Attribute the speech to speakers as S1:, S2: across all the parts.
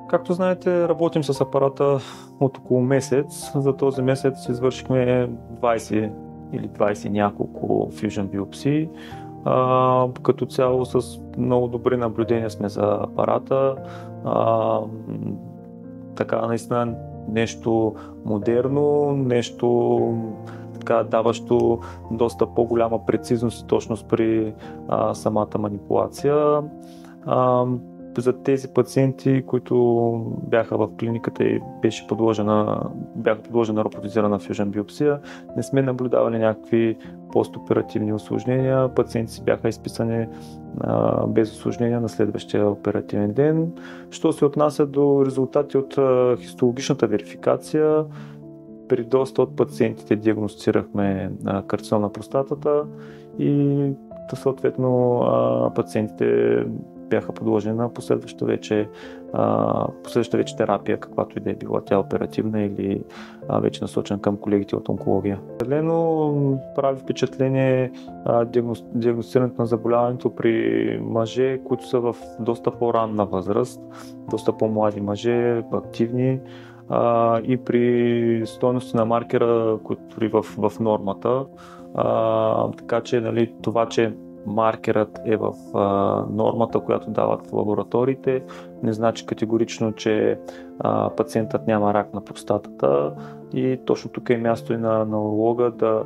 S1: Както знаете, работим с апарата от около месец. За този месец извършихме 20 или 20 няколко Fusion биопсии. Като цяло с много добри наблюдения сме за апарата. Така, наистина нещо модерно, нещо така, даващо доста по-голяма прецизност и точност при самата манипулация. За тези пациенти, които бяха в клиниката и бяха подложена на роботизирана Fusion биопсия, не сме наблюдавали някакви постоперативни усложнения. Пациенти си бяха изписани без усложнения на следващия оперативен ден. Що се отнася до резултати от хистологичната верификация, при доста от пациентите диагностицирахме карцином на простатата и съответно пациентите бяха подложени на последваща вече терапия, каквато и да е била тя оперативна или вече насочена към колегите от онкология. Определено прави впечатление диагностицирането на заболяването при мъже, които са в доста по-ранна възраст, доста по-млади мъже, активни и при стойности на маркера, които в нормата. Така че нали, това, че маркерът е в нормата, която дават в лабораториите, не значи категорично, че пациентът няма рак на простатата и точно тук е място и на уролога да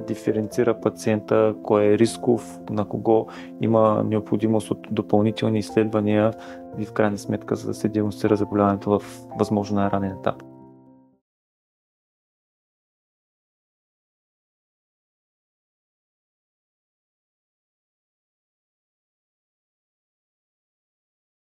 S1: диференцира пациента, кой е рисков, на кого има необходимост от допълнителни изследвания и в крайна сметка за да се диагностира заболяването в възможно най-ранен етап.